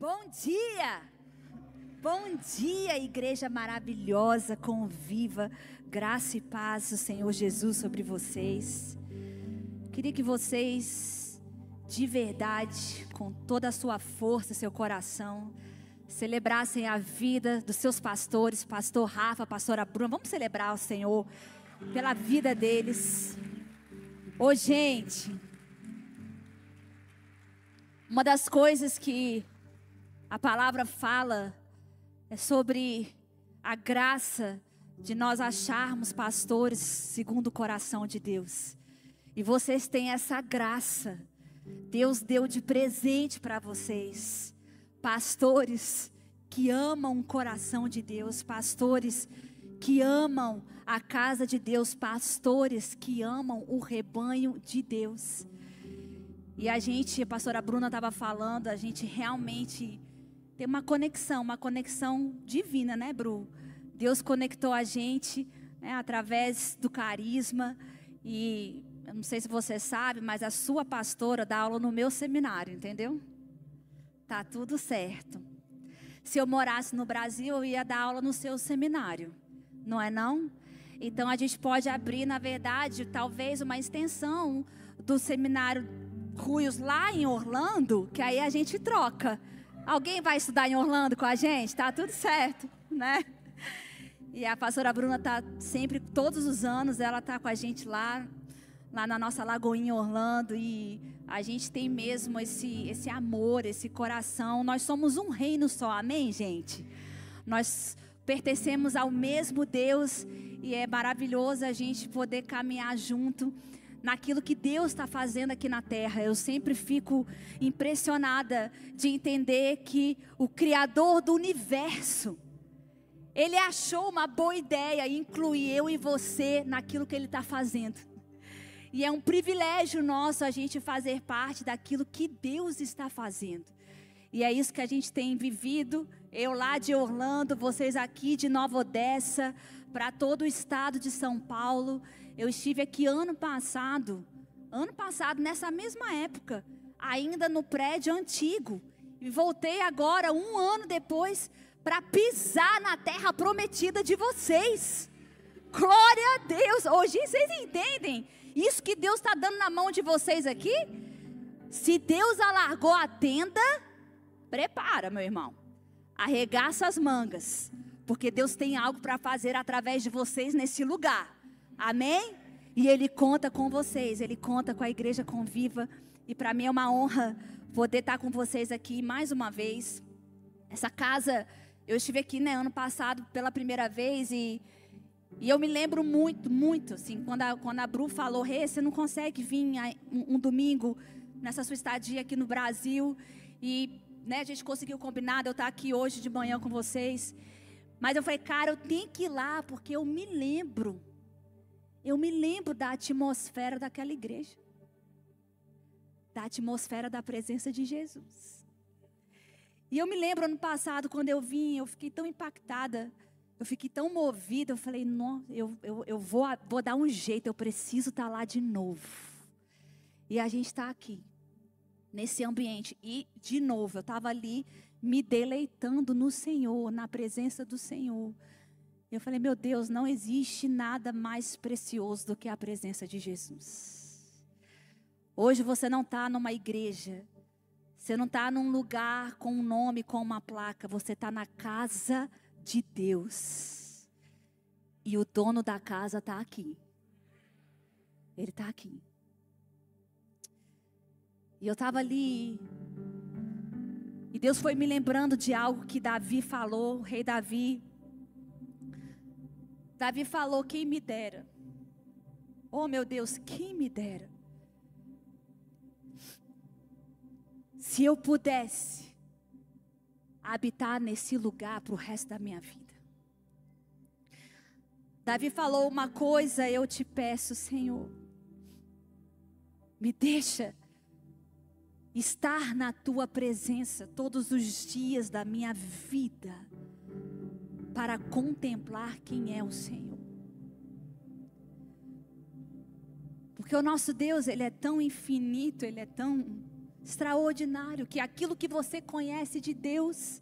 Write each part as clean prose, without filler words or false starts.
Bom dia! Bom dia, igreja maravilhosa, conviva, graça e paz do Senhor Jesus sobre vocês. Queria que vocês, de verdade, com toda a sua força, seu coração, celebrassem a vida dos seus pastores, pastor Rafa, pastora Bruna. Vamos celebrar o Senhor pela vida deles. Ô, gente, uma das coisas que a palavra fala é sobre a graça de nós acharmos pastores segundo o coração de Deus. E vocês têm essa graça. Deus deu de presente para vocês. Pastores que amam o coração de Deus. Pastores que amam a casa de Deus. Pastores que amam o rebanho de Deus. E a pastora Bruna estava falando, a gente realmente tem uma conexão divina, né, Bru? Deus conectou a gente, né, através do carisma. E eu não sei se você sabe, mas a sua pastora dá aula no meu seminário, entendeu? Tá tudo certo. Se eu morasse no Brasil, eu ia dar aula no seu seminário, não é não? Então a gente pode abrir, na verdade, talvez uma extensão do seminário Ruios lá em Orlando, que aí a gente troca. Alguém vai estudar em Orlando com a gente? Tá tudo certo, né? E a pastora Bruna tá sempre, todos os anos, ela tá com a gente lá na nossa Lagoinha em Orlando. E a gente tem mesmo esse amor, esse coração. Nós somos um reino só, amém, gente? Nós pertencemos ao mesmo Deus e é maravilhoso a gente poder caminhar junto naquilo que Deus está fazendo aqui na terra. Eu sempre fico impressionada de entender que o Criador do universo, Ele achou uma boa ideia incluir eu e você naquilo que Ele está fazendo. E é um privilégio nosso a gente fazer parte daquilo que Deus está fazendo. E é isso que a gente tem vivido, eu lá de Orlando, vocês aqui de Nova Odessa, para todo o estado de São Paulo. Eu estive aqui ano passado, nessa mesma época, ainda no prédio antigo. E voltei agora, um ano depois, para pisar na terra prometida de vocês. Glória a Deus! Hoje vocês entendem isso que Deus está dando na mão de vocês aqui? Se Deus alargou a tenda, prepara, meu irmão. Arregaça as mangas, porque Deus tem algo para fazer através de vocês nesse lugar. Amém? E Ele conta com vocês, Ele conta com a igreja Conviva. E para mim é uma honra poder estar com vocês aqui mais uma vez. Essa casa, eu estive aqui, né, ano passado pela primeira vez e eu me lembro muito, assim, quando a Bru falou: Rê, você não consegue vir um domingo nessa sua estadia aqui no Brasil? E, né, a gente conseguiu combinar de eu estar aqui hoje de manhã com vocês. Mas eu falei, cara, eu tenho que ir lá, porque eu me lembro da atmosfera daquela igreja. Da atmosfera da presença de Jesus. E eu me lembro ano passado, quando eu vim, eu fiquei tão impactada, eu fiquei tão movida, eu falei, não, eu vou dar um jeito, eu preciso estar lá de novo. E a gente está aqui, nesse ambiente. E, de novo, eu estava ali, me deleitando no Senhor, na presença do Senhor. Eu falei, meu Deus, não existe nada mais precioso do que a presença de Jesus. Hoje você não está numa igreja, você não está num lugar com um nome, com uma placa, você está na casa de Deus. E o dono da casa está aqui. Ele está aqui. E eu estava ali, e Deus foi me lembrando de algo que Davi falou, o rei Davi. Davi falou, quem me dera. Oh meu Deus, quem me dera. Se eu pudesse habitar nesse lugar para o resto da minha vida. Davi falou uma coisa, eu te peço, Senhor. Me deixa estar na tua presença todos os dias da minha vida, para contemplar quem é o Senhor. Porque o nosso Deus, Ele é tão infinito, Ele é tão extraordinário, que aquilo que você conhece de Deus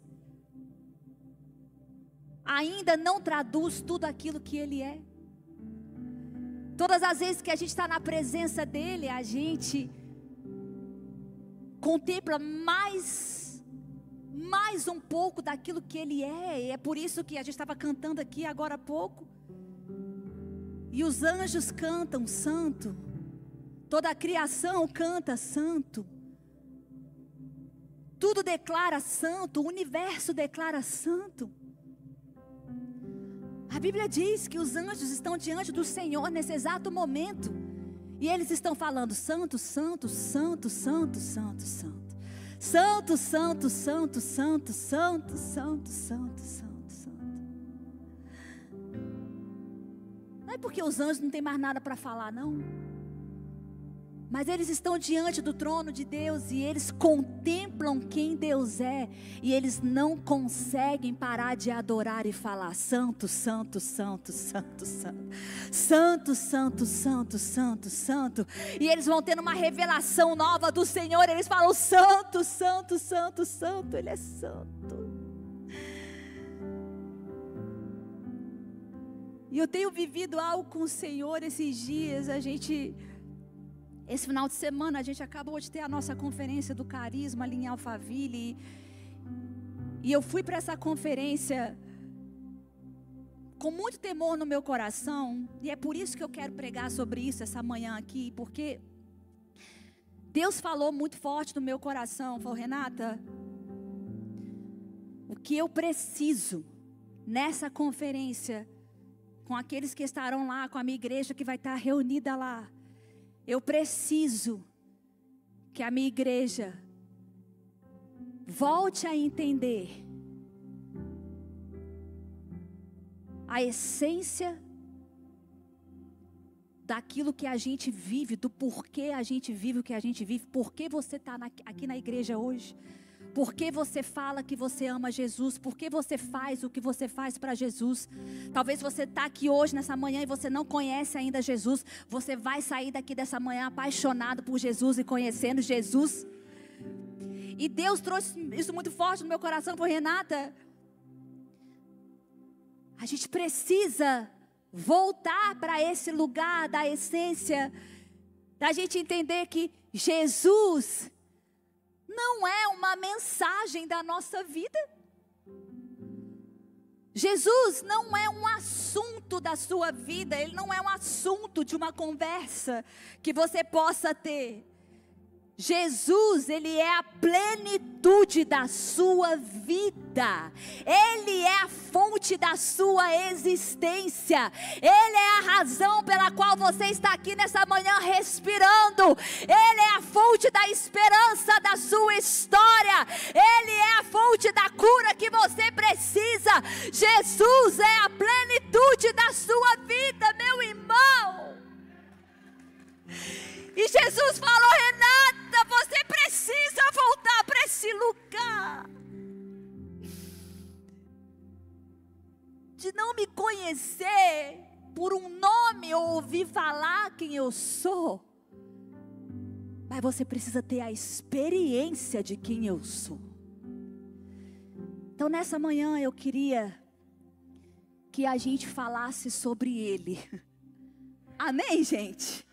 ainda não traduz tudo aquilo que Ele é. Todas as vezes que a gente está na presença dEle, a gente contempla mais um pouco daquilo que Ele é. E é por isso que a gente estava cantando aqui agora há pouco. E os anjos cantam santo, toda a criação canta santo, tudo declara santo, o universo declara santo. A Bíblia diz que os anjos estão diante do Senhor nesse exato momento, e eles estão falando santo, santo, santo, santo, santo, santo. Santo, santo, santo, santo, santo, santo, santo, santo, santo. Não é porque os anjos não têm mais nada para falar, não. Mas eles estão diante do trono de Deus e eles contemplam quem Deus é. E eles não conseguem parar de adorar e falar santo, santo, santo, santo, santo. Santo, santo, santo, santo, santo. E eles vão tendo uma revelação nova do Senhor. Eles falam santo, santo, santo, santo. Ele é santo. E eu tenho vivido algo com o Senhor esses dias. Esse final de semana a gente acabou de ter a nossa conferência do Carisma ali em Alphaville. E eu fui para essa conferência com muito temor no meu coração. E é por isso que eu quero pregar sobre isso essa manhã aqui. Porque Deus falou muito forte no meu coração. Falou: Renata, o que eu preciso nessa conferência, com aqueles que estarão lá, com a minha igreja que vai estar reunida lá, eu preciso que a minha igreja volte a entender a essência daquilo que a gente vive, do porquê a gente vive o que a gente vive, por que você está aqui na igreja hoje, por que você fala que você ama Jesus, por que você faz o que você faz para Jesus. Talvez você está aqui hoje, nessa manhã, e você não conhece ainda Jesus. Você vai sair daqui dessa manhã apaixonado por Jesus e conhecendo Jesus. E Deus trouxe isso muito forte no meu coração. Por Renata, a gente precisa voltar para esse lugar da essência, da gente entender que Jesus não é uma mensagem da nossa vida. Jesus não é um assunto da sua vida. Ele não é um assunto de uma conversa que você possa ter. Jesus, Ele é a plenitude da sua vida. Ele é a fonte da sua existência. Ele é a razão pela qual você está aqui nessa manhã respirando. Ele é a fonte da esperança da sua história. Ele é a fonte da cura que você precisa. Jesus é a plenitude da sua vida, meu irmão. E Jesus falou: Renata, você precisa voltar para esse lugar de não me conhecer por um nome ou ouvir falar quem eu sou, mas você precisa ter a experiência de quem eu sou. Então nessa manhã eu queria que a gente falasse sobre Ele. Amém, gente?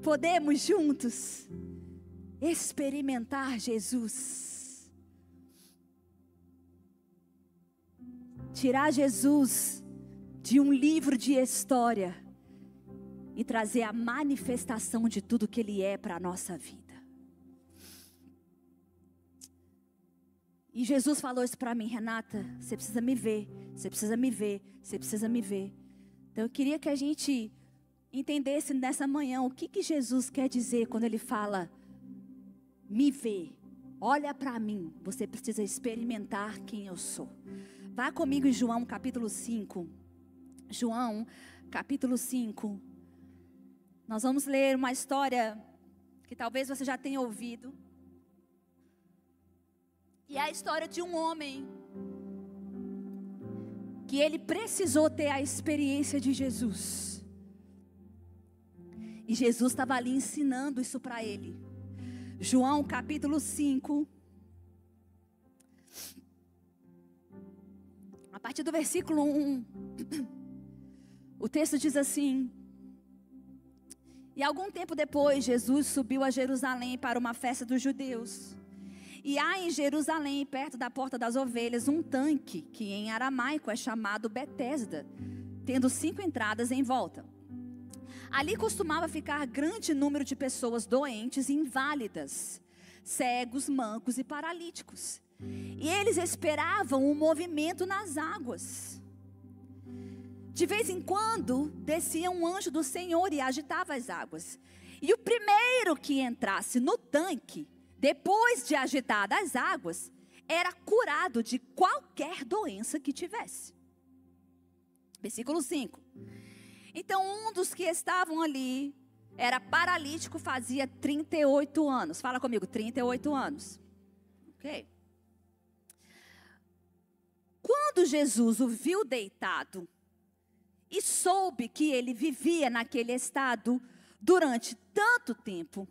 Podemos juntos experimentar Jesus. Tirar Jesus de um livro de história e trazer a manifestação de tudo que Ele é para a nossa vida. E Jesus falou isso para mim: Renata, você precisa me ver, você precisa me ver, você precisa me ver. Então eu queria que a gente entendesse nessa manhã o que Jesus quer dizer quando Ele fala: me vê, olha para mim, você precisa experimentar quem eu sou. Vá comigo em João capítulo 5. João capítulo 5. Nós vamos ler uma história que talvez você já tenha ouvido. E é a história de um homem que ele precisou ter a experiência de Jesus. E Jesus estava ali ensinando isso para ele. João capítulo 5. A partir do versículo 1. O texto diz assim: e algum tempo depois, Jesus subiu a Jerusalém para uma festa dos judeus. E há em Jerusalém, perto da porta das ovelhas, um tanque, que em aramaico é chamado Betesda, tendo 5 entradas em volta. Ali costumava ficar grande número de pessoas doentes e inválidas, cegos, mancos e paralíticos. E eles esperavam um movimento nas águas. De vez em quando, descia um anjo do Senhor e agitava as águas. E o primeiro que entrasse no tanque, depois de agitadas as águas, era curado de qualquer doença que tivesse. Versículo 5. Então um dos que estavam ali era paralítico, fazia 38 anos. Fala comigo, 38 anos. Ok? Quando Jesus o viu deitado e soube que ele vivia naquele estado durante tanto tempo,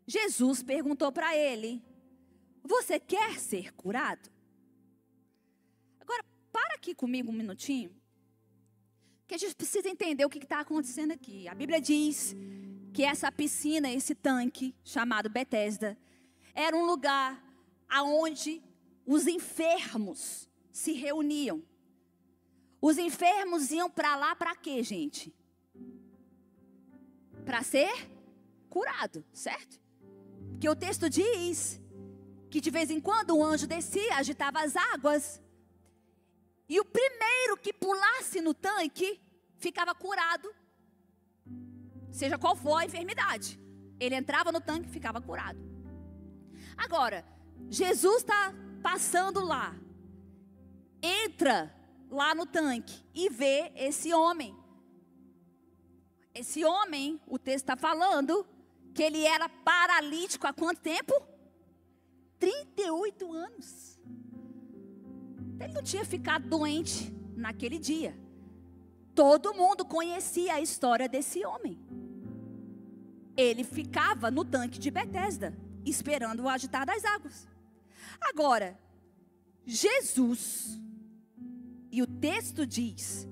Jesus perguntou para ele: você quer ser curado? Agora, para aqui comigo um minutinho, que a gente precisa entender o que está acontecendo aqui. A Bíblia diz que essa piscina, esse tanque, chamado Betesda, era um lugar onde os enfermos se reuniam. Os enfermos iam para lá para quê, gente? Para ser curado, certo? Porque o texto diz que de vez em quando um anjo descia, agitava as águas, e o primeiro que pulasse no tanque ficava curado, seja qual for a enfermidade. Ele entrava no tanque e ficava curado. Agora, Jesus está passando lá, entra lá no tanque e vê esse homem. Esse homem, o texto está falando que ele era paralítico há quanto tempo? 38 anos. Ele não tinha ficado doente naquele dia. Todo mundo conhecia a história desse homem. Ele ficava no tanque de Betesda, esperando o agitar das águas. Agora, Jesus, e o texto diz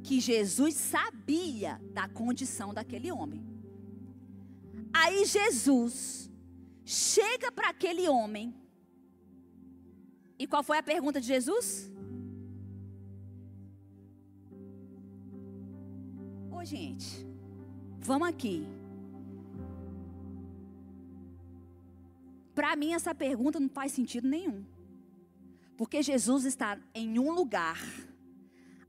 que Jesus sabia da condição daquele homem. Aí Jesus chega para aquele homem. E qual foi a pergunta de Jesus? Ô gente, vamos aqui. Para mim essa pergunta não faz sentido nenhum. Porque Jesus está em um lugar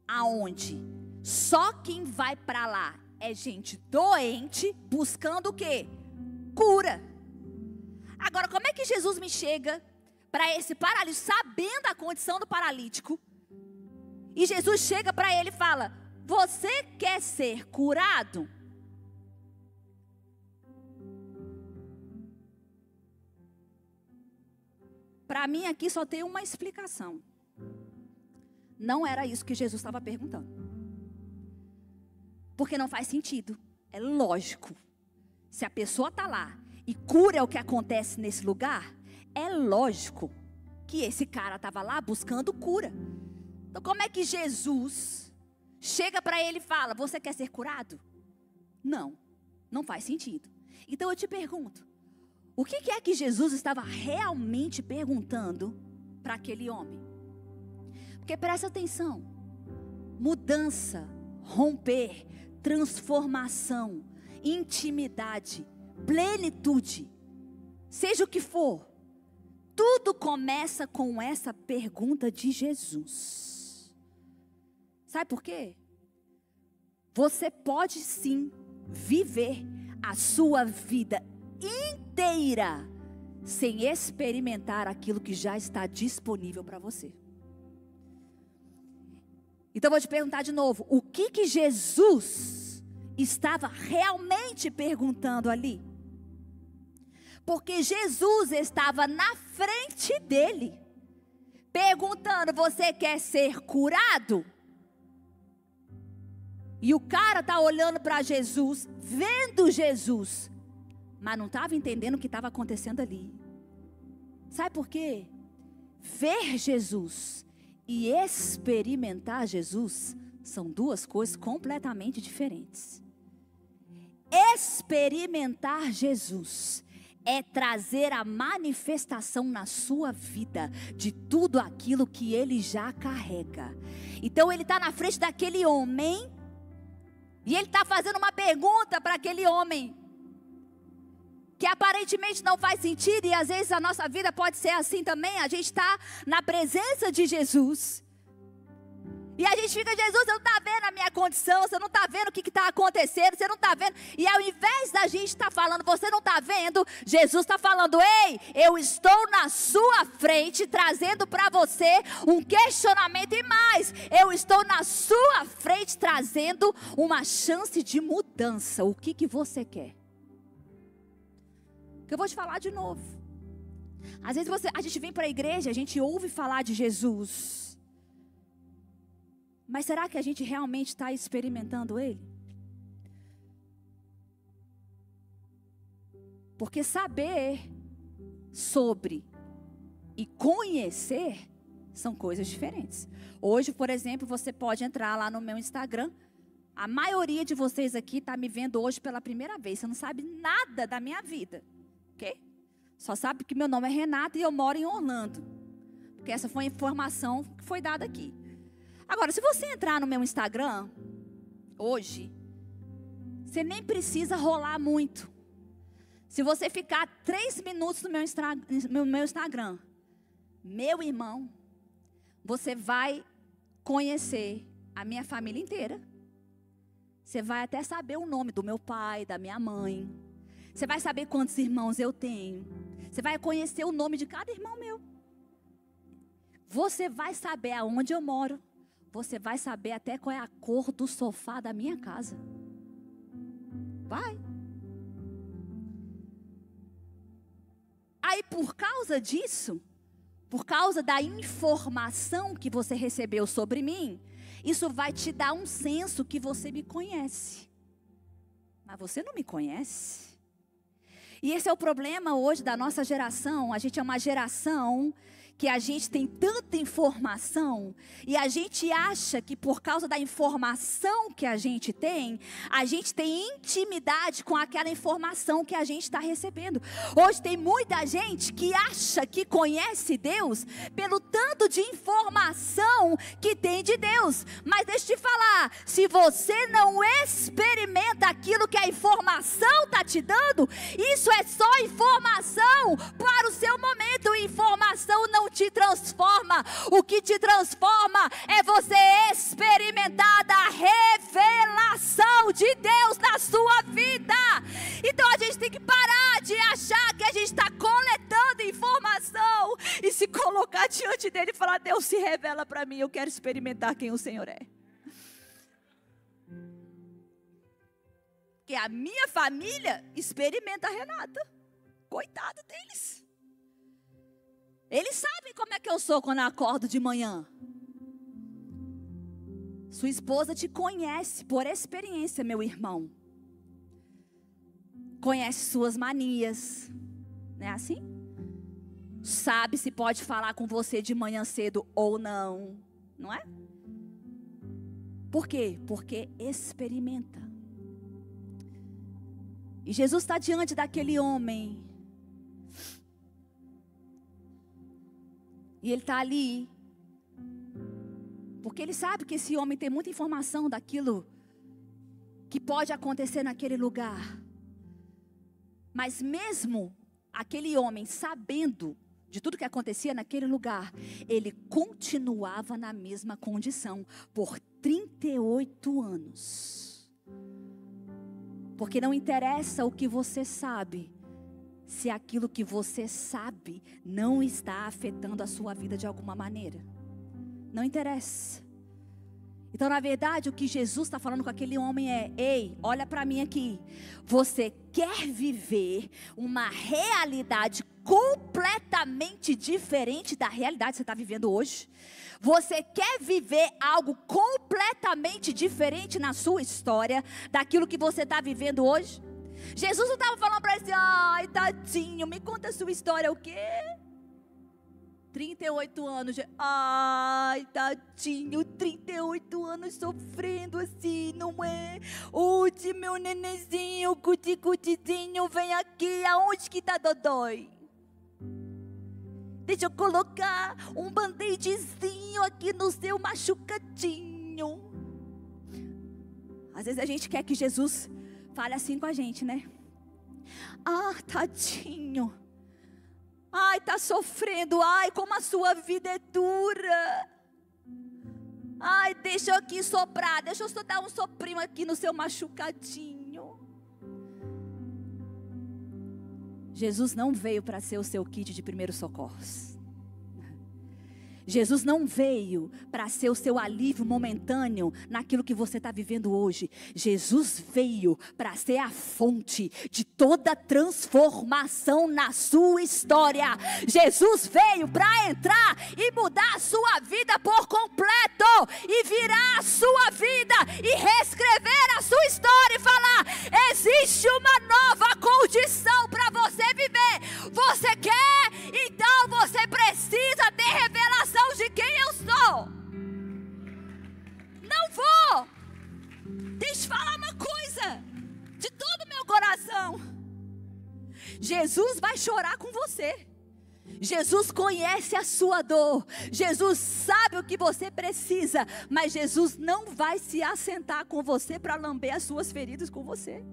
aonde só quem vai para lá é gente doente, buscando o quê? Cura. Agora, como é que Jesus me chega para esse paralítico, sabendo a condição do paralítico, e Jesus chega para ele e fala: você quer ser curado? Para mim aqui só tem uma explicação. Não era isso que Jesus estava perguntando. Porque não faz sentido. É lógico. Se a pessoa está lá e cura é o que acontece nesse lugar, é lógico que esse cara estava lá buscando cura. Então como é que Jesus chega para ele e fala: você quer ser curado? Não, não faz sentido. Então eu te pergunto, o que é que Jesus estava realmente perguntando para aquele homem? Porque presta atenção, mudança, romper, transformação, intimidade, plenitude, seja o que for, tudo começa com essa pergunta de Jesus. Sabe por quê? Você pode sim viver a sua vida inteira sem experimentar aquilo que já está disponível para você. Então eu vou te perguntar de novo, o que Jesus estava realmente perguntando ali? Porque Jesus estava na frente dele, perguntando: você quer ser curado? E o cara está olhando para Jesus, vendo Jesus mas não estava entendendo o que estava acontecendo ali. Sabe por quê? Ver Jesus e experimentar Jesus são duas coisas completamente diferentes. Experimentar Jesus é trazer a manifestação na sua vida de tudo aquilo que ele já carrega. Então ele está na frente daquele homem e ele está fazendo uma pergunta para aquele homem que aparentemente não faz sentido, e às vezes a nossa vida pode ser assim também. A gente está na presença de Jesus e a gente fica: Jesus, você não está vendo a minha condição, você não está vendo o que está acontecendo, você não está vendo. E ao invés da gente estar falando, você não está vendo, Jesus está falando: ei, eu estou na sua frente, trazendo para você um questionamento, e mais, eu estou na sua frente, trazendo uma chance de mudança. O que você quer? Que eu vou te falar de novo. Às vezes a gente vem para a igreja, a gente ouve falar de Jesus, mas será que a gente realmente está experimentando Ele? Porque saber sobre e conhecer são coisas diferentes. Hoje, por exemplo, você pode entrar lá no meu Instagram. A maioria de vocês aqui está me vendo hoje pela primeira vez. Você não sabe nada da minha vida. Ok? Só sabe que meu nome é Renata e eu moro em Orlando. Porque essa foi a informação que foi dada aqui. Agora, se você entrar no meu Instagram hoje, você nem precisa rolar muito. Se você ficar 3 minutos no meu Instagram, meu irmão, você vai conhecer a minha família inteira. Você vai até saber o nome do meu pai, da minha mãe. Você vai saber quantos irmãos eu tenho. Você vai conhecer o nome de cada irmão meu. Você vai saber aonde eu moro. Você vai saber até qual é a cor do sofá da minha casa. Vai. Aí, por causa disso, por causa da informação que você recebeu sobre mim, isso vai te dar um senso que você me conhece. Mas você não me conhece. E esse é o problema hoje da nossa geração. A gente é uma geração que a gente tem tanta informação e a gente acha que por causa da informação que a gente tem intimidade com aquela informação que a gente está recebendo. Hoje tem muita gente que acha que conhece Deus pelo tanto de informação que tem de Deus. Mas deixa eu te falar, se você não experimenta aquilo que a informação está te dando, isso é só informação para o seu momento. Informação não te transforma. O que te transforma é você experimentar da revelação de Deus na sua vida. Então a gente tem que parar de achar que a gente está coletando informação e se colocar diante dele e falar: Deus, se revela para mim, eu quero experimentar quem o Senhor é. Porque a minha família experimenta a Renata. Coitado deles. Eles sabem como é que eu sou quando eu acordo de manhã. Sua esposa te conhece por experiência, meu irmão. Conhece suas manias. Não é assim? Sabe se pode falar com você de manhã cedo ou não. Não é? Por quê? Porque experimenta. E Jesus está diante daquele homem. E ele está ali, porque ele sabe que esse homem tem muita informação daquilo que pode acontecer naquele lugar. Mas mesmo aquele homem sabendo de tudo que acontecia naquele lugar, ele continuava na mesma condição por 38 anos. Porque não interessa o que você sabe, se aquilo que você sabe não está afetando a sua vida de alguma maneira. Não interessa. Então, na verdade, o que Jesus está falando com aquele homem é: ei, olha para mim aqui. Você quer viver uma realidade completamente diferente da realidade que você está vivendo hoje? Você quer viver algo completamente diferente na sua história daquilo que você está vivendo hoje? Jesus não estava falando para ele assim: ai, tadinho, me conta a sua história. O quê? 38 anos. Ai, tadinho, 38 anos sofrendo assim, não é? Ute, meu nenenzinho, cuticutizinho, vem aqui. Aonde que tá dodói? Deixa eu colocar um band-aidzinho aqui no seu machucadinho. Às vezes a gente quer que Jesus fale assim com a gente, né? Ah, tadinho. Ai, tá sofrendo. Ai, como a sua vida é dura. Ai, deixa eu aqui soprar. Deixa eu só dar um soprinho aqui no seu machucadinho. Jesus não veio para ser o seu kit de primeiros socorros. Jesus não veio para ser o seu alívio momentâneo naquilo que você está vivendo hoje. Jesus veio para ser a fonte de toda transformação na sua história. Jesus veio para entrar e mudar a sua vida por completo, e virar a sua vida e reescrever a sua história e falar: existe uma nova condição para você viver. Você quer? Então você precisa ter revelação de quem eu sou. Não vou. Deixa eu falar uma coisa de todo o meu coração. Jesus vai chorar com você. Jesus conhece a sua dor. Jesus sabe o que você precisa. Mas Jesus não vai se assentar com você para lamber as suas feridas com você.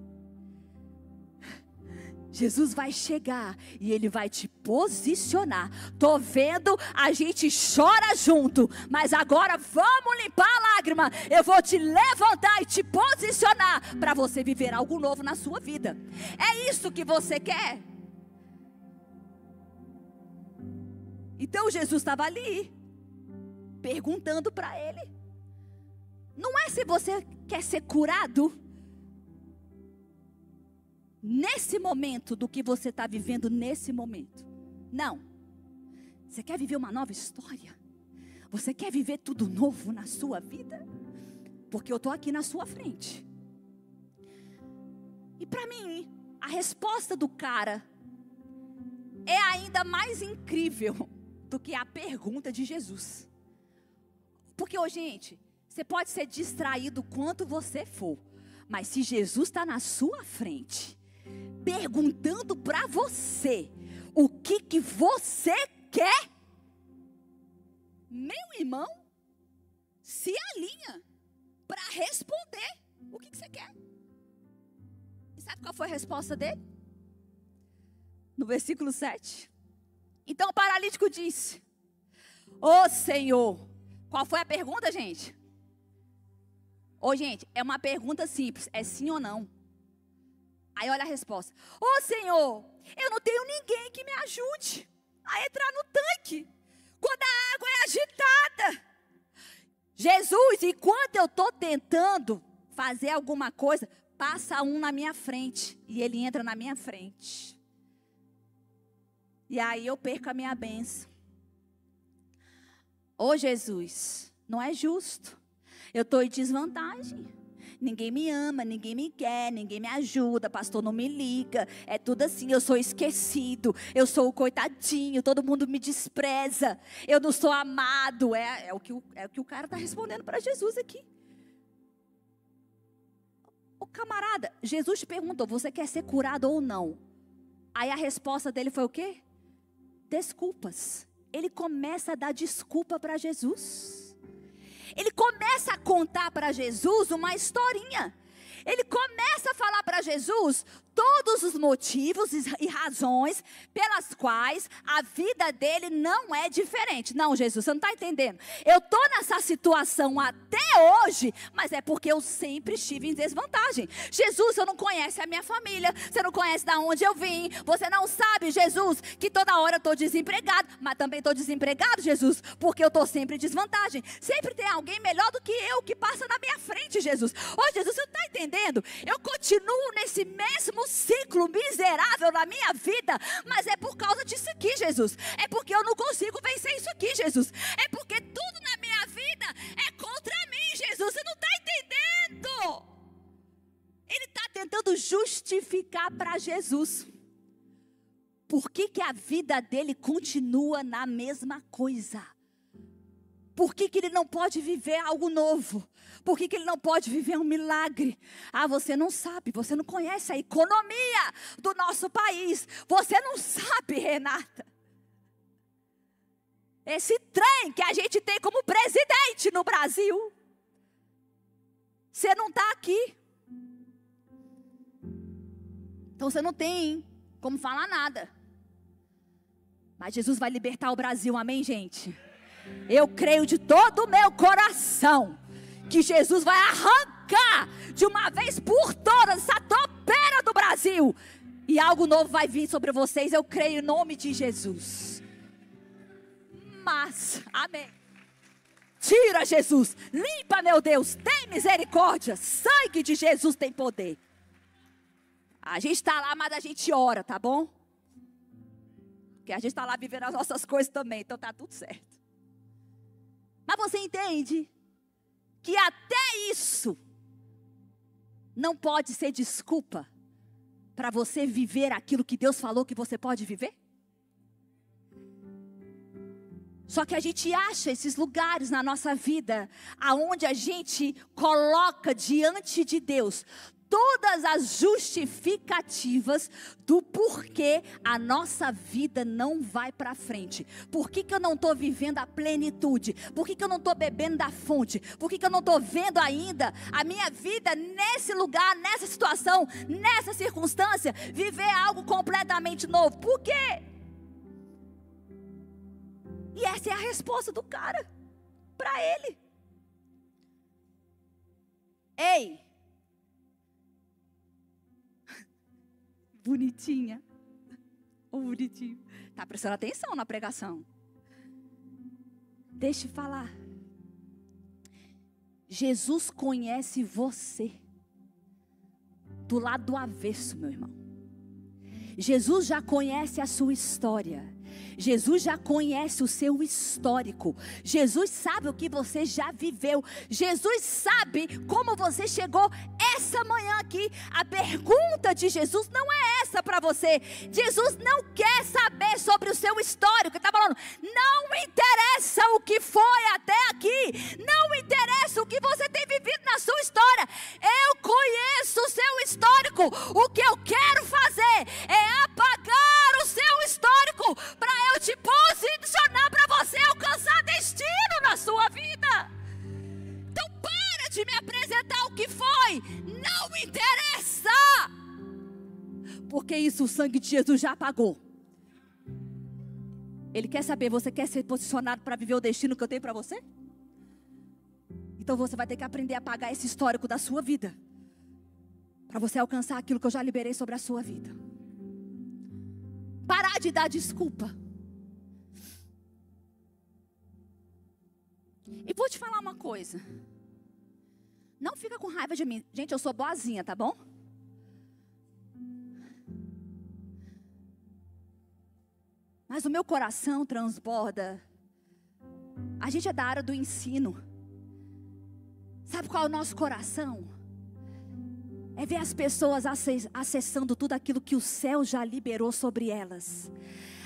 Jesus vai chegar e Ele vai te posicionar. Tô vendo, a gente chora junto, mas agora vamos limpar a lágrima. Eu vou te levantar e te posicionar para você viver algo novo na sua vida. É isso que você quer? Então Jesus estava ali, perguntando para ele. Não é se você quer ser curado nesse momento do que você está vivendo nesse momento. Não. Você quer viver uma nova história? Você quer viver tudo novo na sua vida? Porque eu estou aqui na sua frente. E para mim, a resposta do cara é ainda mais incrível do que a pergunta de Jesus. Porque, gente, você pode ser distraído quanto você for, mas se Jesus está na sua frente, perguntando para você o que você quer, meu irmão, se alinha para responder o que você quer. E sabe qual foi a resposta dele? No versículo 7. Então o paralítico disse: ô Senhor. Qual foi a pergunta, gente? Gente, é uma pergunta simples, é sim ou não. Aí olha a resposta: ô Senhor, eu não tenho ninguém que me ajude a entrar no tanque quando a água é agitada. Jesus, enquanto eu estou tentando fazer alguma coisa, passa um na minha frente e ele entra na minha frente. E aí eu perco a minha bênção. Ô Jesus, não é justo. Eu estou em desvantagem. Ninguém me ama, ninguém me quer, ninguém me ajuda, pastor não me liga. É tudo assim, eu sou esquecido, eu sou o coitadinho, todo mundo me despreza, eu não sou amado. É o que o cara está respondendo para Jesus aqui. Ô camarada, Jesus te perguntou: você quer ser curado ou não? Aí a resposta dele foi o quê? Desculpas. Ele começa a dar desculpa para Jesus. Ele começa a contar para Jesus uma historinha. Ele começa a falar para Jesus todos os motivos e razões pelas quais a vida dele não é diferente. Não, Jesus, você não está entendendo. Eu estou nessa situação até hoje, mas é porque eu sempre estive em desvantagem. Jesus, você não conhece a minha família, você não conhece de onde eu vim, você não sabe, Jesus, que toda hora eu estou desempregado, mas também estou desempregado, Jesus, porque eu estou sempre em desvantagem. Sempre tem alguém melhor do que eu que passa na minha frente, Jesus. Ô Jesus, você não está entendendo? Eu continuo nesse mesmo ciclo miserável na minha vida, mas é por causa disso aqui, Jesus. É porque eu não consigo vencer isso aqui, Jesus. É porque tudo na minha vida é contra mim, Jesus. Você não está entendendo? Ele está tentando justificar para Jesus. Por que a vida dele continua na mesma coisa? Por que ele não pode viver algo novo? Por que ele não pode viver um milagre? Ah, você não sabe, você não conhece a economia do nosso país. Você não sabe, Renata. Esse trem que a gente tem como presidente no Brasil. Você não está aqui. Então você não tem como falar nada. Mas Jesus vai libertar o Brasil, amém, gente? Eu creio de todo o meu coração que Jesus vai arrancar de uma vez por todas essa topeira do Brasil. E algo novo vai vir sobre vocês, eu creio em nome de Jesus. Mas, amém. Tira, Jesus, limpa, meu Deus, tem misericórdia. Sangue de Jesus tem poder. A gente está lá, mas a gente ora, tá bom? Porque a gente está lá vivendo as nossas coisas também, então tá tudo certo. Mas você entende que até isso não pode ser desculpa para você viver aquilo que Deus falou que você pode viver? Só que a gente acha esses lugares na nossa vida aonde a gente coloca diante de Deus todas as justificativas do porquê a nossa vida não vai para frente. Por que eu não estou vivendo a plenitude? Por que eu não estou bebendo da fonte? Por que eu não estou vendo ainda a minha vida nesse lugar, nessa situação, nessa circunstância, viver algo completamente novo? Por quê? E essa é a resposta do cara para ele. Ei! Bonitinha. Oh, bonitinho. Está prestando atenção na pregação. Deixa eu falar. Jesus conhece você do lado do avesso, meu irmão. Jesus já conhece a sua história. Jesus já conhece o seu histórico. Jesus sabe o que você já viveu. Jesus sabe como você chegou essa manhã aqui. A pergunta de Jesus não é essa para você. Jesus não quer saber sobre o seu histórico. Ele está falando, não interessa o que foi até aqui. Não interessa o que você tem vivido na sua história. Eu conheço o seu histórico. O que eu quero fazer é apagar o seu histórico para eu te posicionar para você alcançar destino na sua vida. Então para de me apresentar o que foi. Não interessa. Porque isso o sangue de Jesus já apagou. Ele quer saber, você quer ser posicionado para viver o destino que eu tenho para você? Então você vai ter que aprender a apagar esse histórico da sua vida. Para você alcançar aquilo que eu já liberei sobre a sua vida. Parar de dar desculpa. E vou te falar uma coisa. Não fica com raiva de mim. Gente, eu sou boazinha, tá bom? Mas o meu coração transborda. A gente é da área do ensino. Sabe qual é o nosso coração? É ver as pessoas acessando tudo aquilo que o céu já liberou sobre elas.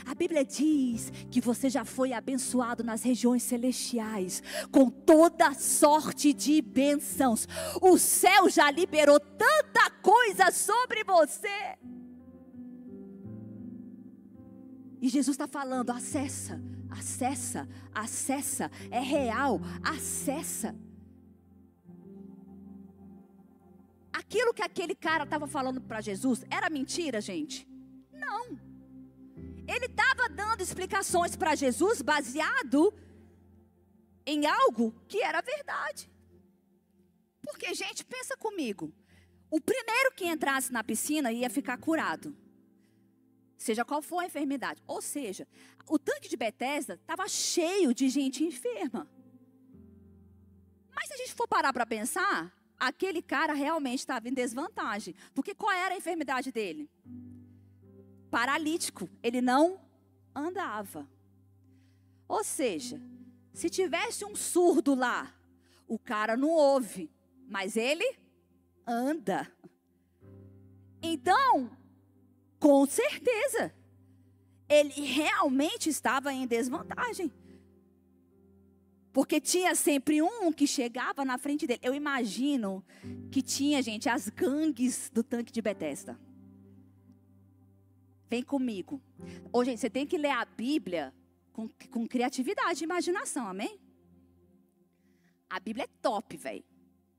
A Bíblia diz que você já foi abençoado nas regiões celestiais, com toda sorte de bênçãos. O céu já liberou tanta coisa sobre você. E Jesus está falando, acessa, acessa, acessa, é real, acessa. Aquilo que aquele cara estava falando para Jesus era mentira, gente? Não. Ele estava dando explicações para Jesus baseado em algo que era verdade. Porque, gente, pensa comigo. O primeiro que entrasse na piscina ia ficar curado. Seja qual for a enfermidade. Ou seja, o tanque de Betesda estava cheio de gente enferma. Mas se a gente for parar para pensar, aquele cara realmente estava em desvantagem. Porque qual era a enfermidade dele? Paralítico. Ele não andava. Ou seja, se tivesse um surdo lá, o cara não ouve, mas ele anda. Então, com certeza, ele realmente estava em desvantagem. Porque tinha sempre um que chegava na frente dele. Eu imagino que tinha, gente, as gangues do tanque de Betesda. Vem comigo. Ô, gente, você tem que ler a Bíblia com criatividade e imaginação, amém? A Bíblia é top, velho.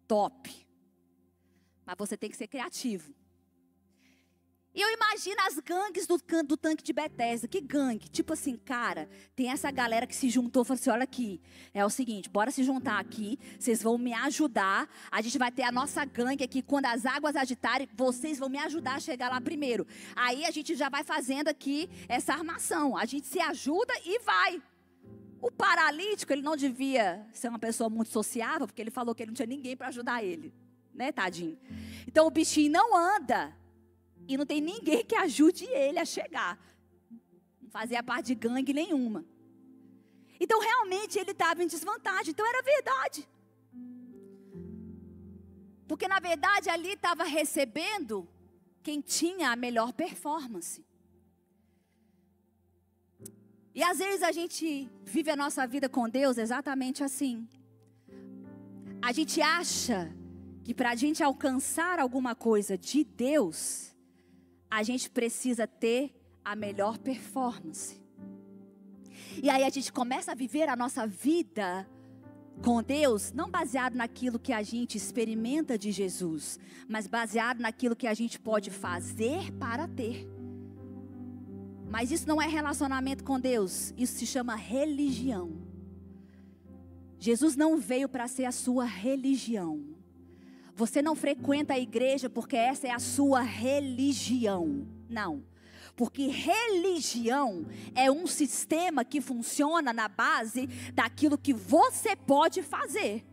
Top. Mas você tem que ser criativo. E eu imagino as gangues do tanque de Betesda. Que gangue? Tipo assim, cara, tem essa galera que se juntou e falou assim, olha aqui, é o seguinte, bora se juntar aqui, vocês vão me ajudar, a gente vai ter a nossa gangue aqui, quando as águas agitarem, vocês vão me ajudar a chegar lá primeiro. Aí a gente já vai fazendo aqui essa armação, a gente se ajuda e vai. O paralítico, ele não devia ser uma pessoa muito sociável, porque ele falou que ele não tinha ninguém para ajudar ele, né, tadinho? Então o bichinho não anda. E não tem ninguém que ajude ele a chegar. Não fazia parte de gangue nenhuma. Então, realmente, ele estava em desvantagem. Então, era verdade. Porque, na verdade, ali estava recebendo quem tinha a melhor performance. E, às vezes, a gente vive a nossa vida com Deus exatamente assim. A gente acha que para a gente alcançar alguma coisa de Deus, a gente precisa ter a melhor performance. E aí a gente começa a viver a nossa vida com Deus, não baseado naquilo que a gente experimenta de Jesus, mas baseado naquilo que a gente pode fazer para ter. Mas isso não é relacionamento com Deus, isso se chama religião. Jesus não veio para ser a sua religião. Você não frequenta a igreja porque essa é a sua religião. Não. Porque religião é um sistema que funciona na base daquilo que você pode fazer.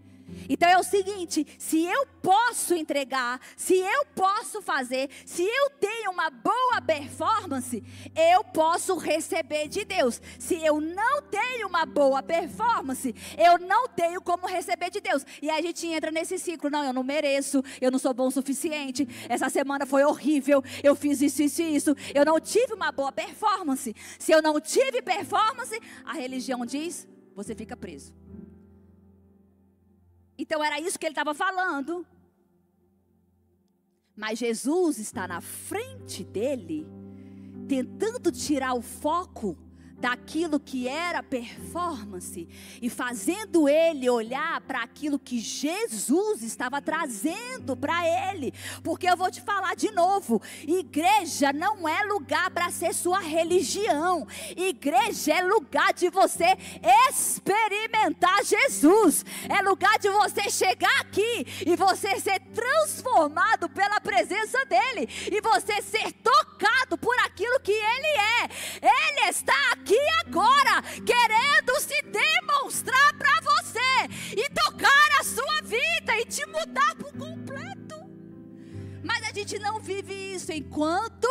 Então é o seguinte, se eu posso entregar, se eu posso fazer, se eu tenho uma boa performance, eu posso receber de Deus. Se eu não tenho uma boa performance, eu não tenho como receber de Deus. E aí a gente entra nesse ciclo, não, eu não mereço, eu não sou bom o suficiente, essa semana foi horrível, eu fiz isso, isso e isso, eu não tive uma boa performance. Se eu não tive performance, a religião diz, você fica preso. Então era isso que ele estava falando. Mas Jesus está na frente dele, tentando tirar o foco daquilo que era performance e fazendo ele olhar para aquilo que Jesus estava trazendo para ele. Porque eu vou te falar de novo, igreja não é lugar para ser sua religião. Igreja é lugar de você experimentar Jesus. É lugar de você chegar aqui e você ser transformado pela presença dele e você ser tocado por aquilo que ele é. Ele está aqui agora, querendo se demonstrar para você e tocar a sua vida e te mudar por completo. Mas a gente não vive isso enquanto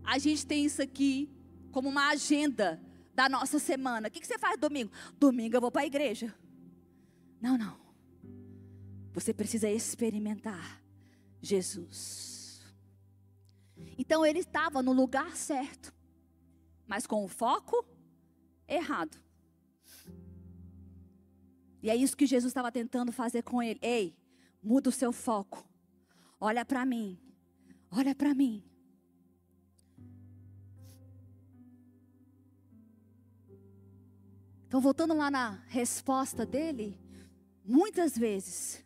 a gente tem isso aqui como uma agenda da nossa semana. O que você faz domingo? Domingo eu vou para a igreja. Não. Você precisa experimentar Jesus. Então ele estava no lugar certo, mas com o foco errado. E é isso que Jesus estava tentando fazer com ele. Ei, muda o seu foco. Olha para mim. Olha para mim. Então, voltando lá na resposta dele, muitas vezes,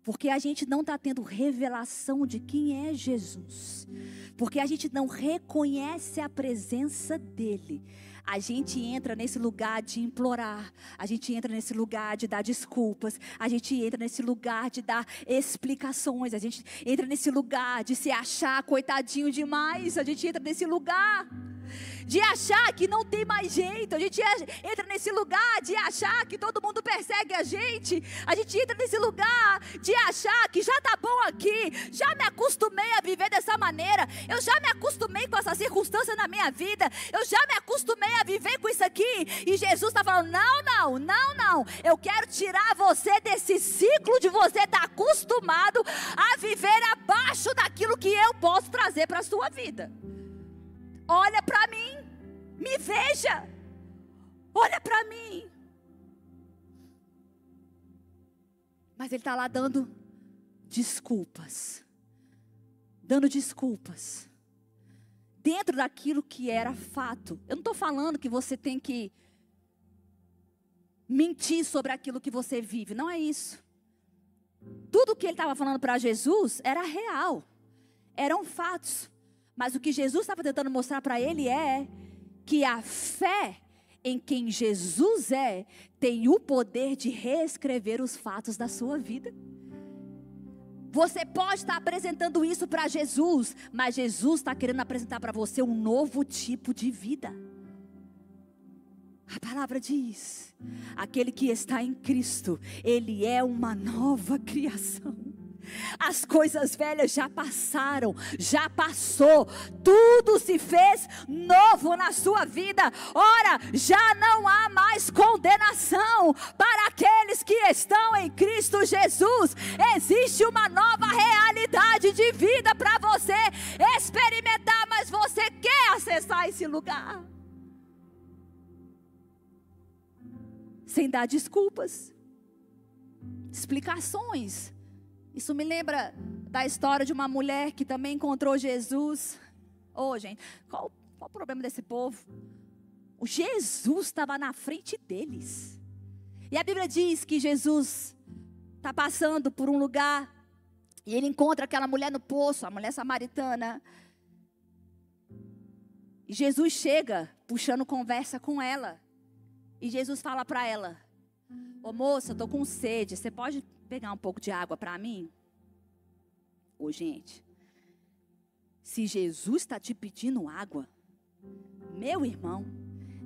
porque a gente não está tendo revelação de quem é Jesus, porque a gente não reconhece a presença dele, a gente entra nesse lugar de implorar, a gente entra nesse lugar de dar desculpas, a gente entra nesse lugar de dar explicações, a gente entra nesse lugar de se achar coitadinho demais, a gente entra nesse lugar. de achar que não tem mais jeito. A gente entra nesse lugar de achar que todo mundo persegue a gente entra nesse lugar de achar que já tá bom aqui, já me acostumei a viver dessa maneira, eu já me acostumei com essa circunstância na minha vida, eu já me acostumei a viver com isso aqui, e Jesus está falando, não, eu quero tirar você desse ciclo de você estar acostumado a viver abaixo daquilo que eu posso trazer para a sua vida. Olha para mim, me veja, olha para mim. Mas ele está lá dando desculpas, dentro daquilo que era fato. Eu não estou falando que você tem que mentir sobre aquilo que você vive, não é isso. Tudo que ele estava falando para Jesus era real, eram fatos. Mas o que Jesus estava tentando mostrar para ele é que a fé em quem Jesus tem o poder de reescrever os fatos da sua vida. Você pode estar apresentando isso para Jesus, mas Jesus está querendo apresentar para você um novo tipo de vida. A palavra diz, aquele que está em Cristo, ele é uma nova criação. As coisas velhas já passaram, já passou, tudo se fez novo na sua vida. Ora, já não há mais condenação para aqueles que estão em Cristo Jesus. Existe uma nova realidade de vida para você experimentar, mas você quer acessar esse lugar sem dar desculpas, explicações. Isso me lembra da história de uma mulher que também encontrou Jesus. Gente, qual o problema desse povo? O Jesus estava na frente deles. E a Bíblia diz que Jesus está passando por um lugar e ele encontra aquela mulher no poço, a mulher samaritana. E Jesus chega puxando conversa com ela. E Jesus fala para ela, ô moça, eu estou com sede, você pode pegar um pouco de água para mim? Gente, se Jesus está te pedindo água, meu irmão,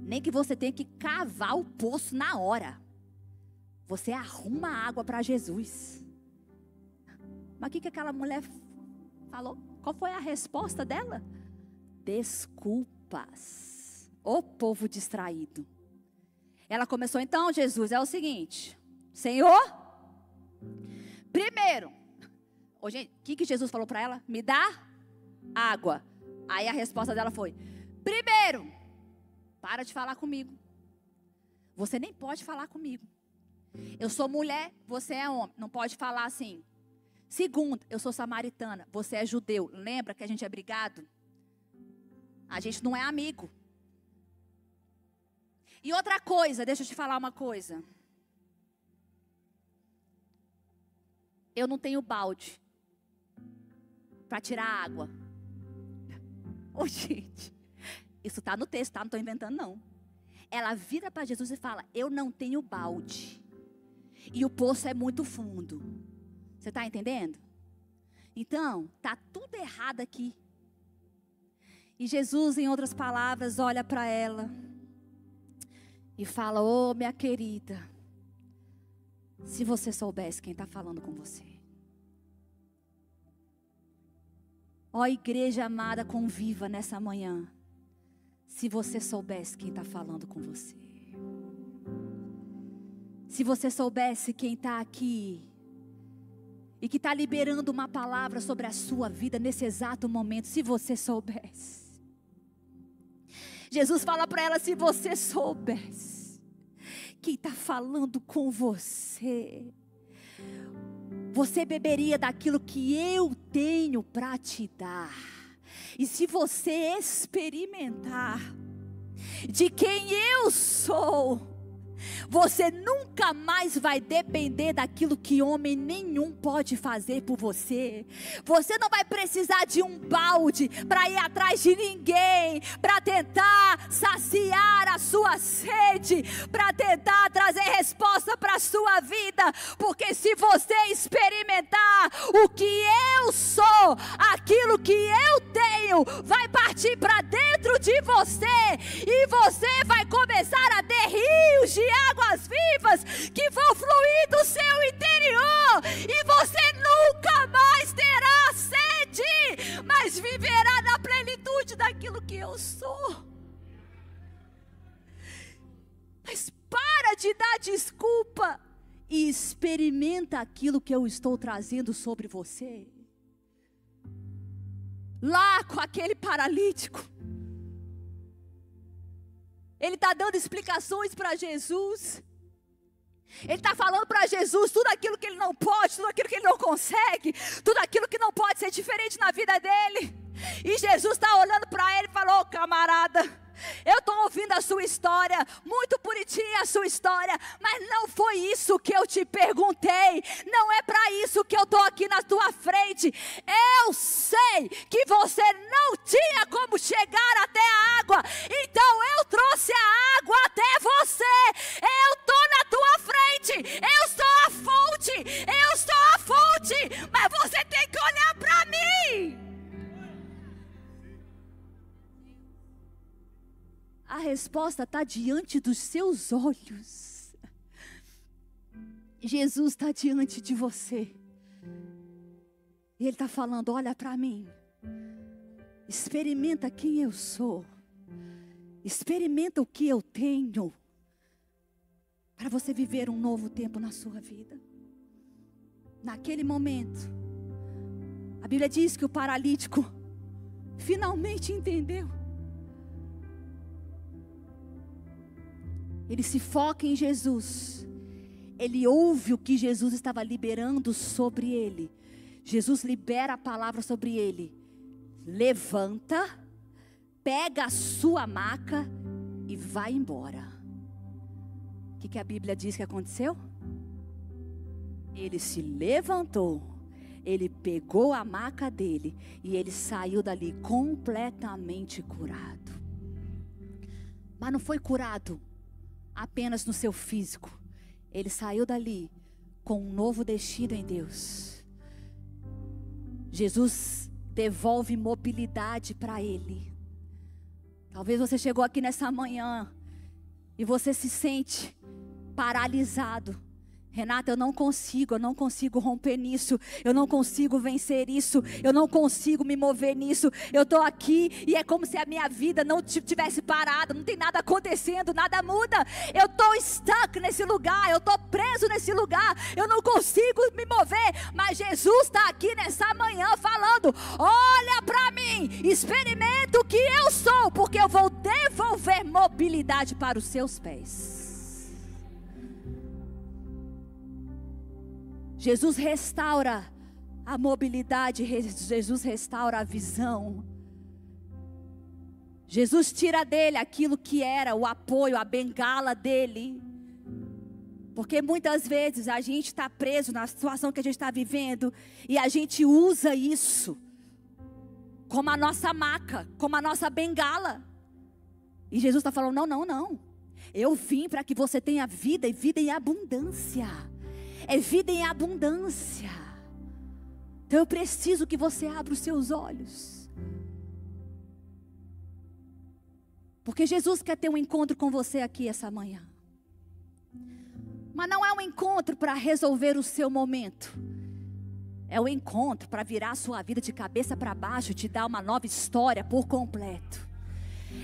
nem que você tenha que cavar o poço na hora, você arruma água para Jesus. Mas o que aquela mulher falou? Qual foi a resposta dela? Desculpas. Ô povo distraído. Ela começou, então, Jesus, é o seguinte, Senhor, primeiro, gente, o que Jesus falou para ela? Me dá água. Aí a resposta dela foi, primeiro, para de falar comigo. Você nem pode falar comigo. Eu sou mulher, você é homem, não pode falar assim. Segundo, eu sou samaritana, você é judeu. Lembra que a gente é brigado? A gente não é amigo. E outra coisa, deixa eu te falar uma coisa. Eu não tenho balde para tirar água. Gente, isso está no texto, tá? Não estou inventando não. Ela vira para Jesus e fala, eu não tenho balde. E o poço é muito fundo. Você está entendendo? Então, está tudo errado aqui. E Jesus, em outras palavras, olha para ela e fala, ô minha querida, se você soubesse quem está falando com você. Ó igreja amada, conviva nessa manhã. Se você soubesse quem está falando com você. Se você soubesse quem está aqui e que está liberando uma palavra sobre a sua vida nesse exato momento. Se você soubesse. Jesus fala para ela, se você soubesse quem está falando com você, você beberia daquilo que eu tenho para te dar. E se você experimentar de quem eu sou, você nunca mais vai depender daquilo que homem nenhum pode fazer por você. Você não vai precisar de um balde para ir atrás de ninguém, para tentar saciar a sua sede, para tentar trazer resposta para a sua vida, porque se você experimentar o que eu sou, aquilo que eu tenho, vai partir para dentro de você, e você vai começar a ter rios de águas vivas que vão fluir do seu interior, e você nunca mais terá sede, mas viverá na plenitude daquilo que eu sou. Mas para de dar desculpa e experimenta aquilo que eu estou trazendo sobre você. Lá com aquele paralítico, ele está dando explicações para Jesus. Ele está falando para Jesus tudo aquilo que ele não pode, tudo aquilo que ele não consegue, tudo aquilo que não pode ser diferente na vida dele. E Jesus está olhando para ele e falou: camarada, eu estou ouvindo a sua história, muito bonitinha a sua história, mas não foi isso que eu te perguntei, não é para isso que eu estou aqui na tua frente. Eu sei que você não tinha como chegar até a água, então eu trouxe a água até você. Eu estou na tua frente, eu sou a fonte, mas você tem que olhar para mim. A resposta está diante dos seus olhos. Jesus está diante de você. E Ele está falando: olha para mim. Experimenta quem eu sou. Experimenta o que eu tenho. Para você viver um novo tempo na sua vida. Naquele momento, a Bíblia diz que o paralítico finalmente entendeu. Ele se foca em Jesus. Ele ouve o que Jesus estava liberando sobre ele. Jesus libera a palavra sobre ele. Levanta, pega a sua maca e vai embora. O que a Bíblia diz que aconteceu? Ele se levantou, ele pegou a maca dele e ele saiu dali completamente curado. Mas não foi curado apenas no seu físico. Ele saiu dali com um novo destino em Deus. Jesus devolve mobilidade para ele. Talvez você chegou aqui nessa manhã e você se sente paralisado. Renata, eu não consigo romper nisso, eu não consigo vencer isso, eu não consigo me mover nisso, eu estou aqui e é como se a minha vida não tivesse parado, não tem nada acontecendo, nada muda, eu estou stuck nesse lugar, eu estou preso nesse lugar, eu não consigo me mover, mas Jesus está aqui nessa manhã falando: olha para mim, experimenta o que eu sou, porque eu vou devolver mobilidade para os seus pés. Jesus restaura a mobilidade, Jesus restaura a visão. Jesus tira dele aquilo que era o apoio, a bengala dele. Porque muitas vezes a gente está preso na situação que a gente está vivendo e a gente usa isso como a nossa maca, como a nossa bengala. E Jesus está falando: não. Eu vim para que você tenha vida e vida em abundância. É vida em abundância. Então eu preciso que você abra os seus olhos. Porque Jesus quer ter um encontro com você aqui essa manhã. Mas não é um encontro para resolver o seu momento. É um encontro para virar a sua vida de cabeça para baixo, te dar uma nova história por completo.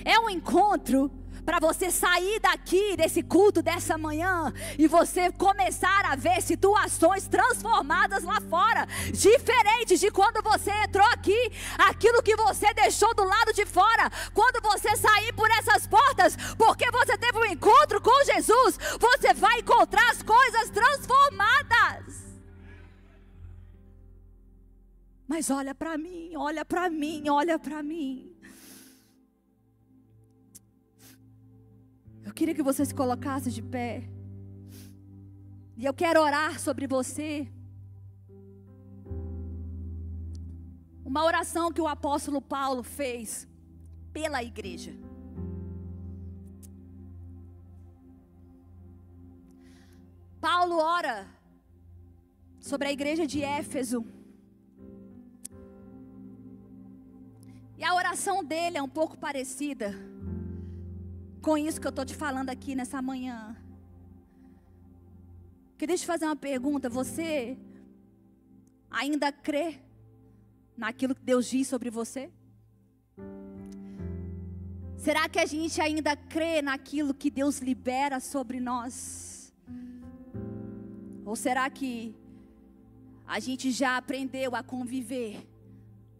É um encontro para você sair daqui desse culto dessa manhã e você começar a ver situações transformadas lá fora, diferentes de quando você entrou aqui. Aquilo que você deixou do lado de fora, quando você sair por essas portas, porque você teve um encontro com Jesus, você vai encontrar as coisas transformadas. Mas olha para mim, olha para mim, olha para mim. Eu queria que você se colocasse de pé. E eu quero orar sobre você. Uma oração que o apóstolo Paulo fez pela igreja. Paulo ora sobre a igreja de Éfeso. E a oração dele é um pouco parecida com isso que eu estou te falando aqui nessa manhã. Que deixa eu fazer uma pergunta. Você ainda crê naquilo que Deus diz sobre você? Será que a gente ainda crê naquilo que Deus libera sobre nós? Ou será que a gente já aprendeu a conviver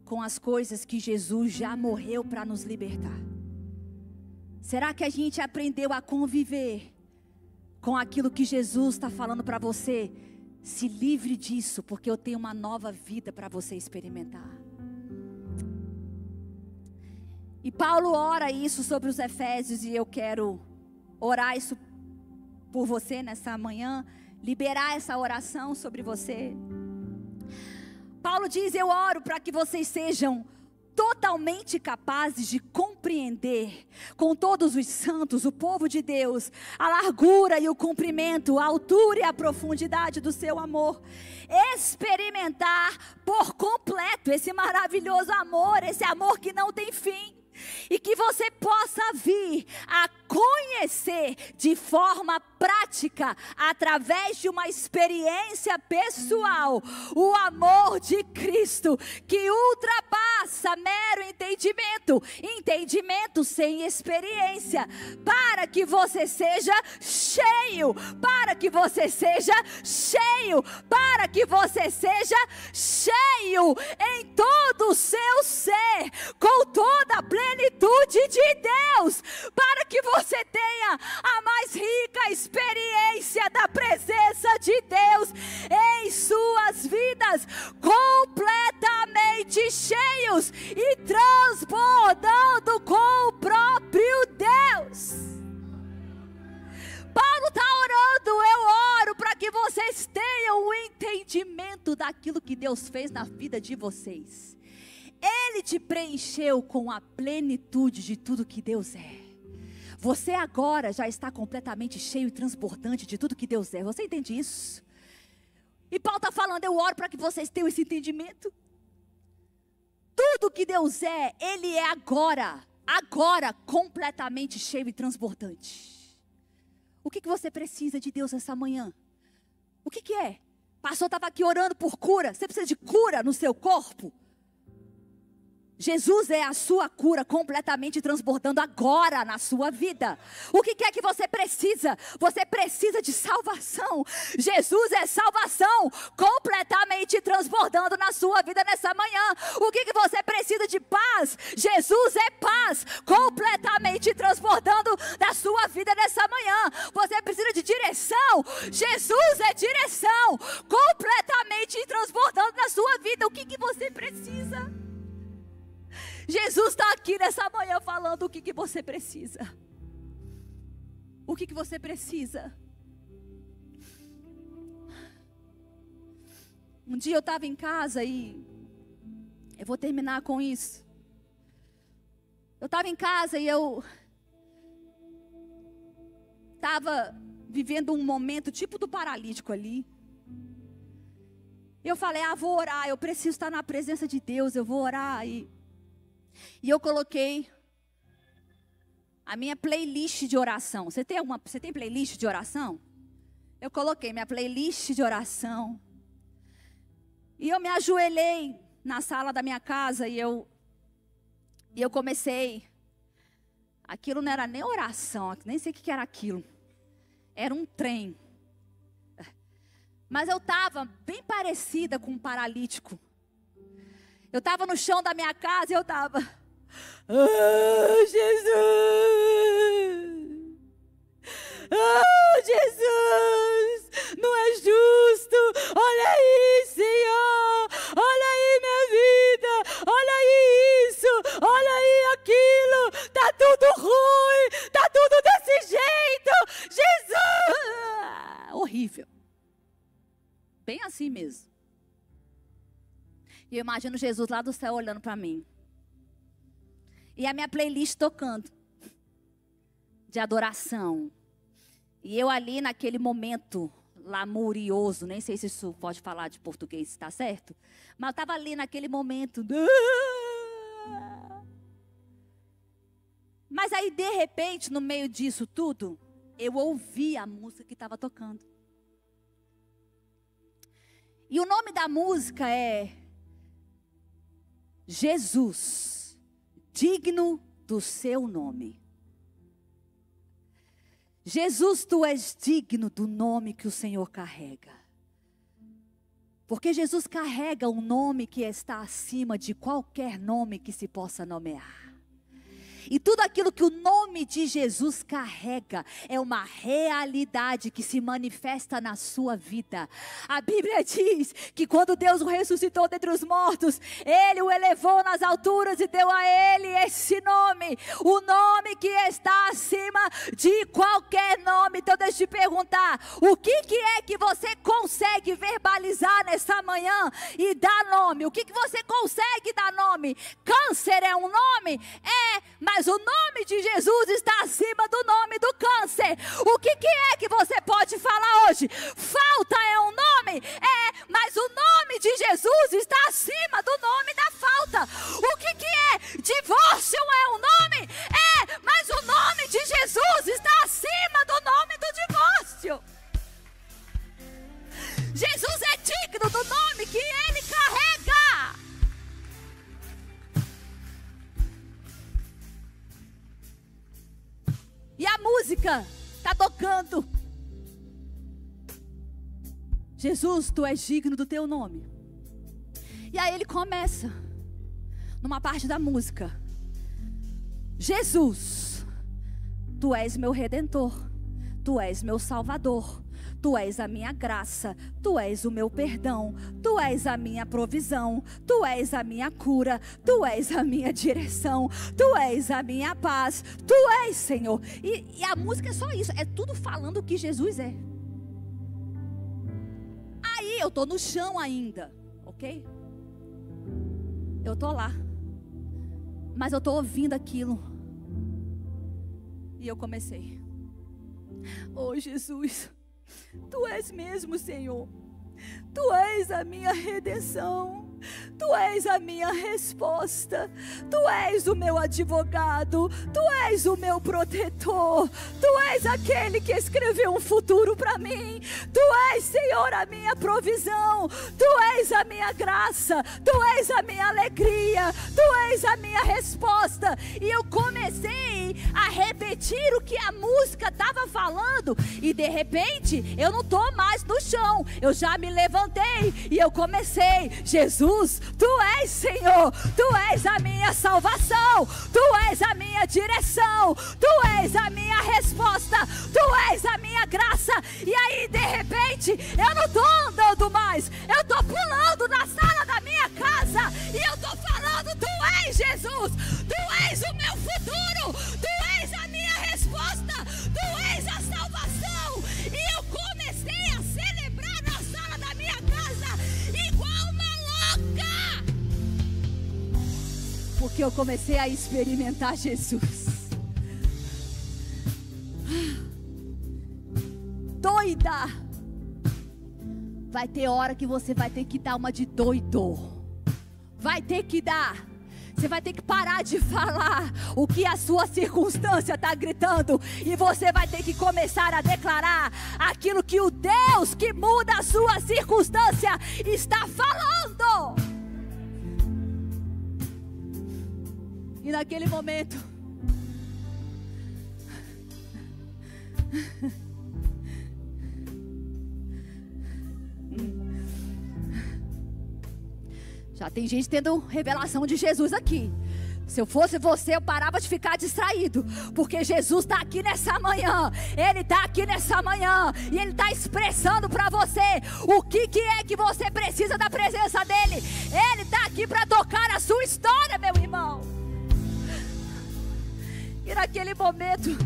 com as coisas que Jesus já morreu para nos libertar? Será que a gente aprendeu a conviver com aquilo que Jesus está falando para você? Se livre disso, porque eu tenho uma nova vida para você experimentar. E Paulo ora isso sobre os Efésios, e eu quero orar isso por você nessa manhã, liberar essa oração sobre você. Paulo diz: eu oro para que vocês sejam totalmente capazes de compreender com todos os santos, o povo de Deus, a largura e o comprimento, a altura e a profundidade do seu amor. Experimentar por completo esse maravilhoso amor, esse amor que não tem fim. E que você possa vir a conhecer de forma prática, através de uma experiência pessoal, o amor de Cristo, que ultrapassa mero entendimento, entendimento sem experiência, para que você seja cheio, para que você seja cheio, para que você seja cheio em todo o seu ser, com toda a plenitude de Deus, para que você tenha a mais rica experiência da presença de Deus em suas vidas, completamente cheios e transbordando com o próprio Deus. Paulo está orando, eu oro para que vocês tenham o entendimento daquilo que Deus fez na vida de vocês. Ele te preencheu com a plenitude de tudo que Deus é. Você agora já está completamente cheio e transbordante de tudo que Deus é. Você entende isso? E Paulo está falando, eu oro para que vocês tenham esse entendimento. Tudo que Deus é, Ele é agora completamente cheio e transbordante. O que você precisa de Deus essa manhã? O que é? O pastor estava aqui orando por cura. Você precisa de cura no seu corpo? Jesus é a sua cura completamente transbordando agora na sua vida. O que é que você precisa? Você precisa de salvação. Jesus é salvação completamente transbordando na sua vida nessa manhã. O que você precisa de paz? Jesus é paz completamente transbordando na sua vida nessa manhã. Você precisa de direção. Jesus é direção completamente transbordando na sua vida. O que você precisa? Jesus está aqui nessa manhã falando o que você precisa. O que você precisa? Um dia eu estava em casa e eu vou terminar com isso. Eu estava em casa e eu estava vivendo um momento tipo do paralítico ali. Eu falei, vou orar, eu preciso estar na presença de Deus, eu vou orar. E eu coloquei a minha playlist de oração. Você tem playlist de oração? Eu coloquei minha playlist de oração. E eu me ajoelhei na sala da minha casa e eu comecei. Aquilo não era nem oração, nem sei o que era aquilo. Era um trem. Mas eu estava bem parecida com um paralítico. Eu estava no chão da minha casa e eu estava, Jesus! Jesus! Não é justo! Olha aí, Senhor! Olha aí minha vida! Olha aí isso! Olha aí aquilo! Tá tudo ruim! Tá tudo desse jeito! Jesus! Horrível! bem assim mesmo. E eu imagino Jesus lá do céu olhando para mim. E a minha playlist tocando. De adoração. E eu ali naquele momento lamurioso, nem sei se isso pode falar de português, está certo? Mas eu estava ali naquele momento. Mas aí de repente, no meio disso tudo, eu ouvi a música que estava tocando. E o nome da música é Jesus, digno do seu nome. Jesus, tu és digno do nome que o Senhor carrega. Porque Jesus carrega um nome que está acima de qualquer nome que se possa nomear. E tudo aquilo que o nome de Jesus carrega é uma realidade que se manifesta na sua vida. A Bíblia diz que quando Deus o ressuscitou dentre os mortos, Ele o elevou nas alturas e deu a Ele esse nome. O nome que está acima de qualquer nome. Então deixa eu te perguntar, o que é que você consegue verbalizar nessa manhã e dar nome? O que você consegue dar nome? Câncer é um nome? Mas o nome de Jesus está acima do nome do câncer. O que é que você pode falar hoje? Falta é um nome? Mas o nome de Jesus está acima do nome da falta. O que é? Divórcio é um nome? Mas o nome de Jesus está acima do nome do divórcio. Jesus é digno do nome que Ele carrega. E a música está tocando. Jesus, tu és digno do teu nome. E aí ele começa, numa parte da música. Jesus, tu és meu redentor. Tu és meu salvador. Tu és a minha graça, Tu és o meu perdão, Tu és a minha provisão, Tu és a minha cura, Tu és a minha direção, Tu és a minha paz, Tu és, Senhor. E a música é só isso, é tudo falando o que Jesus é. Aí eu estou no chão ainda, ok? Eu estou lá, mas eu estou ouvindo aquilo. E eu comecei: oh Jesus, Tu és mesmo, Senhor. Tu és a minha redenção. Tu és a minha resposta. Tu és o meu advogado. Tu és o meu protetor. Tu és aquele que escreveu um futuro para mim. Tu és, Senhor, a minha provisão. Tu és a minha graça. Tu és a minha alegria. Tu és a minha resposta. E eu comecei a repetir o que a música estava falando. E de repente, eu não estou mais no chão. Eu já me levantei e eu comecei: Jesus, Tu és, Senhor. Tu és a minha salvação. Tu és a minha direção. Tu és a minha resposta. Tu és a minha graça. E aí, de repente, eu não estou andando mais. Eu estou pulando na sala da minha casa. E eu estou falando: Tu és, Jesus. Tu és o meu futuro. Tu és a minha resposta. Tu és a salvação. E eu comecei a celebrar na sala da minha casa igual uma louca. Porque eu comecei a experimentar Jesus. Doida. Vai ter hora que você vai ter que dar uma de doido. Vai ter que dar. Você vai ter que parar de falar o que a sua circunstância está gritando. E você vai ter que começar a declarar aquilo que o Deus que muda a sua circunstância está falando. E naquele momento, já tem gente tendo revelação de Jesus aqui. Se eu fosse você, eu parava de ficar distraído, porque Jesus está aqui nessa manhã. Ele está aqui nessa manhã e Ele está expressando para você o que é que você precisa da presença dEle. Ele está aqui para tocar a sua história, meu irmão. E naquele momento,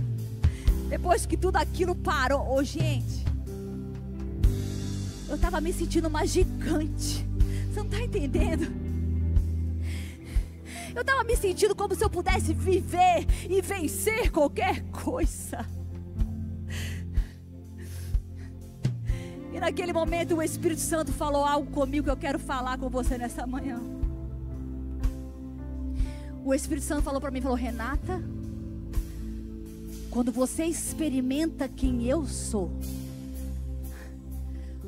depois que tudo aquilo parou, gente, Eu estava me sentindo uma gigante. Você não está entendendo? Eu estava me sentindo como se eu pudesse viver e vencer qualquer coisa. E naquele momento o Espírito Santo falou algo comigo que eu quero falar com você nessa manhã. O Espírito Santo falou para mim, falou: Renata, quando você experimenta quem eu sou,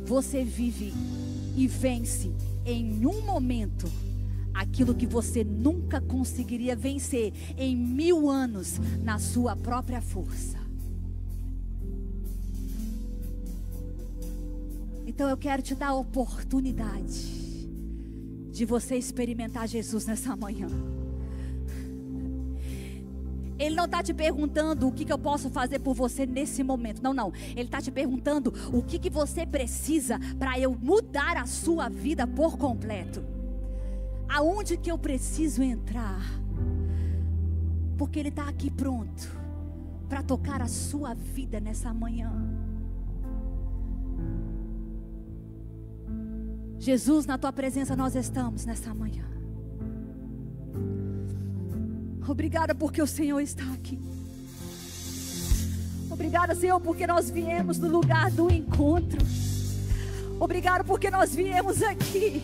você vive e vence em um momento aquilo que você nunca conseguiria vencer em 1000 anos na sua própria força. Então eu quero te dar a oportunidade de você experimentar Jesus nessa manhã. Ele não está te perguntando o que eu posso fazer por você nesse momento. Não, não. Ele está te perguntando o que você precisa para eu mudar a sua vida por completo. Aonde que eu preciso entrar? Porque Ele está aqui pronto para tocar a sua vida nessa manhã. Jesus, na Tua presença nós estamos nessa manhã. Obrigada porque o Senhor está aqui. Obrigada, Senhor, porque nós viemos no lugar do encontro. Obrigada porque nós viemos aqui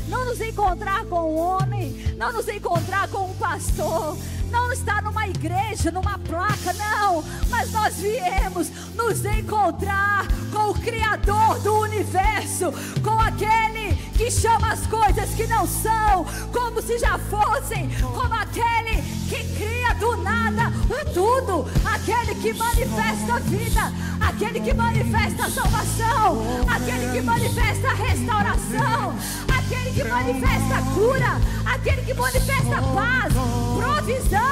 não nos encontrar com um homem, não nos encontrar com um pastor, não estar numa igreja, numa placa, não. Mas nós viemos nos encontrar com o Criador do universo, com aquele que chama as coisas que não são como se já fossem, como aquele que cria do nada o tudo, aquele que manifesta a vida, aquele que manifesta a salvação, aquele que manifesta a restauração, aquele que manifesta a cura, aquele que manifesta a paz, provisão.